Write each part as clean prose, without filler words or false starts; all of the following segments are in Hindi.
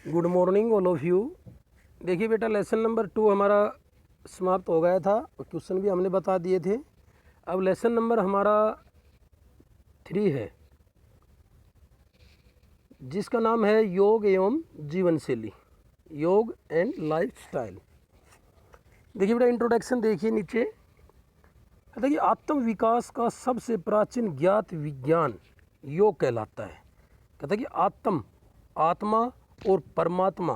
Good morning all of you. देखिए बेटा, लेसन नंबर 2 हमारा समाप्त हो गया था और क्वेश्चन भी हमने बता दिए थे। अब लेसन नंबर हमारा 3 है, जिसका नाम है योग एवं जीवन शैली, योग एंड लाइफ स्टाइल। देखिए बेटा, इंट्रोडक्शन देखिए नीचे। कहता है कि आत्म विकास का सबसे प्राचीन ज्ञात विज्ञान योग कहलाता है। कहता है कि आत्मा और परमात्मा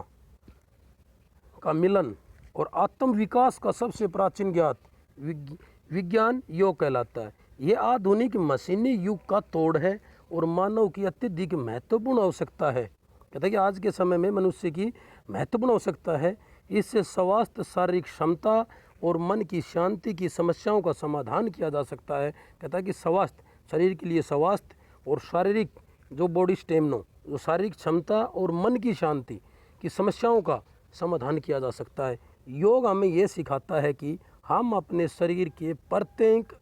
का मिलन और आत्म विकास का सबसे प्राचीन ज्ञात विज्ञान योग कहलाता है। यह आधुनिक मशीनी युग का तोड़ है और मानव की अत्यधिक महत्वपूर्ण आवश्यकता है। कहता है कि आज के समय में मनुष्य की महत्वपूर्ण आवश्यकता है। इससे स्वास्थ्य, शारीरिक क्षमता और मन की शांति की समस्याओं का समाधान किया जा सकता है। कहता है कि स्वास्थ्य, शरीर के लिए स्वास्थ्य और शारीरिक जो बॉडी स्टेमिना, जो शारीरिक क्षमता और मन की शांति की समस्याओं का समाधान किया जा सकता है। योग हमें यह सिखाता है कि हम अपने शरीर के प्रत्येक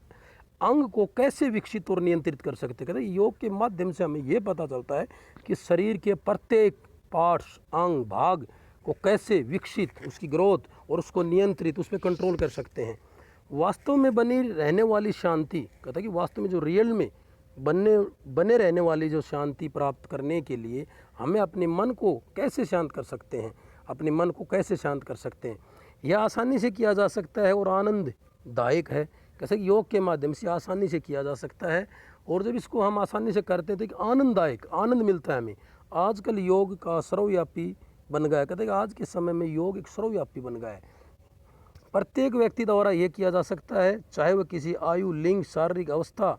अंग को कैसे विकसित और नियंत्रित कर सकते हैं। कहते हैं योग के माध्यम से हमें यह पता चलता है कि शरीर के प्रत्येक पार्ट्स, अंग, भाग को कैसे विकसित, उसकी ग्रोथ और उसको नियंत्रित, उस पर कंट्रोल कर सकते हैं। वास्तव में बनी रहने वाली शांति, कहता है कि वास्तव में जो रियल में बने रहने वाली जो शांति प्राप्त करने के लिए हमें अपने मन को कैसे शांत कर सकते हैं, अपने मन को कैसे शांत कर सकते हैं। यह आसानी से किया जा सकता है और आनंददायक है। कैसे योग के माध्यम से आसानी से किया जा सकता है और जब इसको हम आसानी से करते हैं तो आनंददायक आनंद मिलता है हमें। आजकल योग का सर्वव्यापी बन गया है। कहते हैं कि आज के समय में योग एक सर्वव्यापी बन गया है। प्रत्येक व्यक्ति द्वारा यह किया जा सकता है, चाहे वह किसी आयु, लिंग, शारीरिक अवस्था,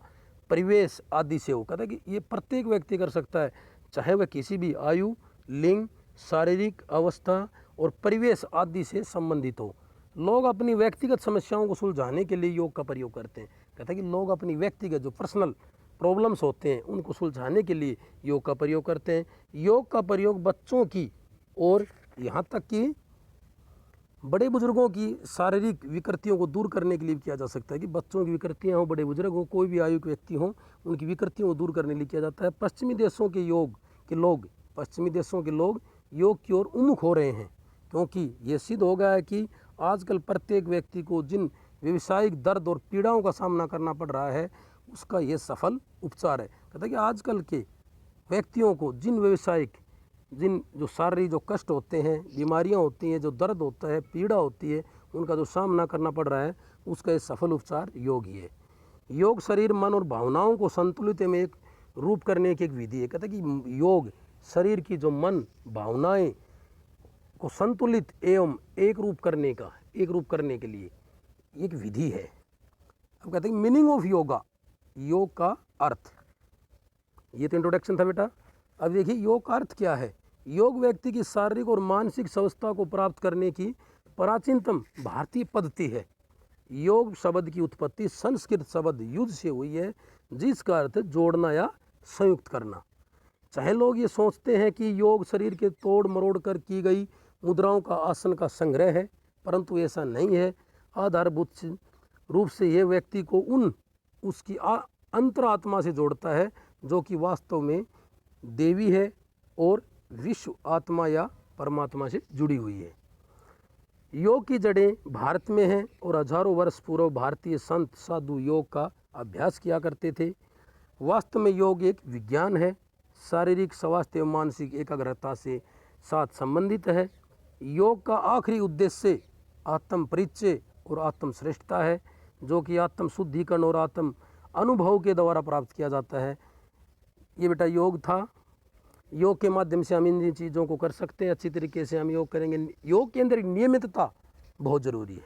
परिवेश आदि से हो। कहता है कि ये प्रत्येक व्यक्ति कर सकता है, चाहे वह किसी भी आयु, लिंग, शारीरिक अवस्था और परिवेश आदि से संबंधित हो। लोग अपनी व्यक्तिगत समस्याओं को सुलझाने के लिए योग का प्रयोग करते हैं। कहता है कि लोग अपनी व्यक्तिगत जो पर्सनल प्रॉब्लम्स होते हैं उनको सुलझाने के लिए योग का प्रयोग करते हैं। योग का प्रयोग बच्चों की और यहाँ तक कि बड़े बुजुर्गों की शारीरिक विकृतियों को दूर करने के लिए किया जा सकता है। कि बच्चों की विकृतियाँ हो, बड़े बुजुर्ग हो, कोई भी आयु के व्यक्ति हो, उनकी विकृतियों को दूर करने के लिए किया जाता है। पश्चिमी देशों के लोग योग की ओर उन्मुख हो रहे हैं, क्योंकि ये सिद्ध हो गया है कि आजकल प्रत्येक व्यक्ति को जिन व्यवसायिक दर्द और पीड़ाओं का सामना करना पड़ रहा है उसका ये सफल उपचार है। कहता है कि आजकल के व्यक्तियों को जिन जो शारीरिक जो कष्ट होते हैं, बीमारियां होती हैं, जो दर्द होता है, पीड़ा होती है, उनका जो सामना करना पड़ रहा है उसका ये सफल उपचार योग ही है। योग शरीर, मन और भावनाओं को संतुलित में एक रूप करने की एक विधि है। कहते हैं कि योग शरीर की जो मन, भावनाएं को संतुलित एवं एक रूप करने के लिए एक विधि है। अब कहते हैं मीनिंग ऑफ योगा, योग का अर्थ। ये तो इंट्रोडक्शन था बेटा। अब देखिए योग का अर्थ क्या है। योग व्यक्ति की शारीरिक और मानसिक स्वस्थता को प्राप्त करने की प्राचीनतम भारतीय पद्धति है। योग शब्द की उत्पत्ति संस्कृत शब्द युद्ध से हुई है, जिसका अर्थ जोड़ना या संयुक्त करना। चाहे लोग ये सोचते हैं कि योग शरीर के तोड़ मरोड़ कर की गई मुद्राओं का, आसन का संग्रह है, परंतु ऐसा नहीं है। आधारभूत रूप से यह व्यक्ति को उसकी अंतरात्मा से जोड़ता है, जो कि वास्तव में देवी है और विश्व आत्मा या परमात्मा से जुड़ी हुई है। योग की जड़ें भारत में हैं और हजारों वर्ष पूर्व भारतीय संत साधु योग का अभ्यास किया करते थे। वास्तव में योग एक विज्ञान है, शारीरिक स्वास्थ्य एवं मानसिक एकाग्रता से साथ संबंधित है। योग का आखिरी उद्देश्य आत्म परिचय और आत्म श्रेष्ठता है, जो कि आत्म शुद्धिकरण और आत्म अनुभव के द्वारा प्राप्त किया जाता है। ये बेटा योग था। योग के माध्यम से हम इन चीज़ों को कर सकते हैं, अच्छी तरीके से हम योग करेंगे। योग के अंदर नियमितता बहुत ज़रूरी है।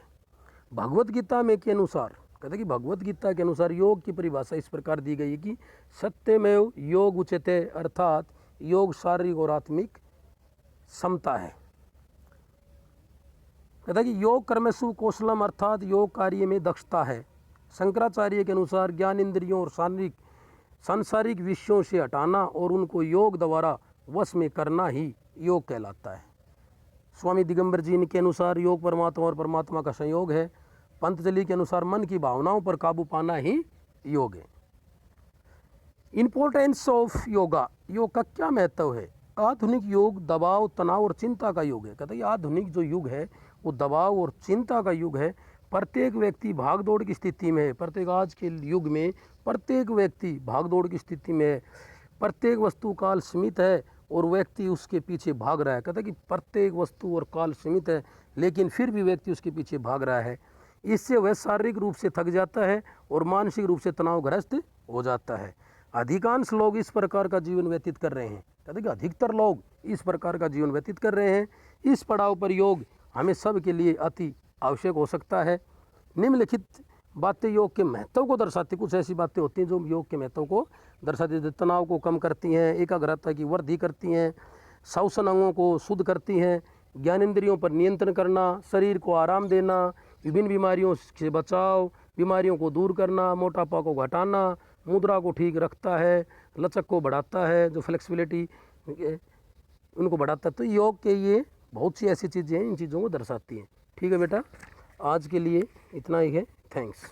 भगवत गीता में के अनुसार, कहते हैं कि भगवत गीता के अनुसार योग की परिभाषा इस प्रकार दी गई है कि सत्यमेव योग उच्यते, अर्थात योग शारीरिक और आत्मिक समता है। कहता है कि योग कर्मसु कौशलम, अर्थात योग कार्य में दक्षता है। शंकराचार्य के अनुसार ज्ञान इंद्रियों और सांसारिक विषयों से हटाना और उनको योग द्वारा वश में करना ही योग कहलाता है। स्वामी दिगंबर जी के अनुसार योग परमात्मा और परमात्मा का संयोग है। पंतजलि के अनुसार मन की भावनाओं पर काबू पाना ही योग है। इम्पोर्टेंस ऑफ योगा, योग का क्या महत्व है। आधुनिक योग दबाव, तनाव और चिंता का युग है। कहता है आधुनिक जो युग है वो दबाव और चिंता का युग है। प्रत्येक व्यक्ति भागदौड़ की स्थिति में है। प्रत्येक आज के युग में प्रत्येक व्यक्ति भागदौड़ की स्थिति में है। प्रत्येक वस्तु काल सीमित है और व्यक्ति उसके पीछे भाग रहा है। कहता है कि प्रत्येक वस्तु और काल सीमित है लेकिन फिर भी व्यक्ति उसके पीछे भाग रहा है। इससे वह शारीरिक रूप से थक जाता है और मानसिक रूप से तनावग्रस्त हो जाता है। अधिकांश लोग इस प्रकार का जीवन व्यतीत कर रहे हैं। कहते हैं कि अधिकतर लोग इस प्रकार का जीवन व्यतीत कर रहे हैं। इस पड़ाव पर योग हमें सब के लिए अति आवश्यक हो सकता है। निम्नलिखित बातें योग के महत्व को दर्शाती, कुछ ऐसी बातें होती हैं जो योग के महत्व को दर्शाती हैं। तनाव को कम करती हैं, एकाग्रता की वृद्धि करती हैं, श्वसन अंगों को शुद्ध करती हैं, ज्ञानेंद्रियों पर नियंत्रण करना, शरीर को आराम देना, विभिन्न बीमारियों से बचाव, बीमारियों को दूर करना, मोटापा को घटाना, मुद्रा को ठीक रखता है, लचक को बढ़ाता है, जो फ्लेक्सिबिलिटी उनको बढ़ाता है। तो योग के ये बहुत सी ऐसी चीज़ें हैं, इन चीज़ों को दर्शाती हैं। ठीक है बेटा, आज के लिए इतना ही है। थैंक्स।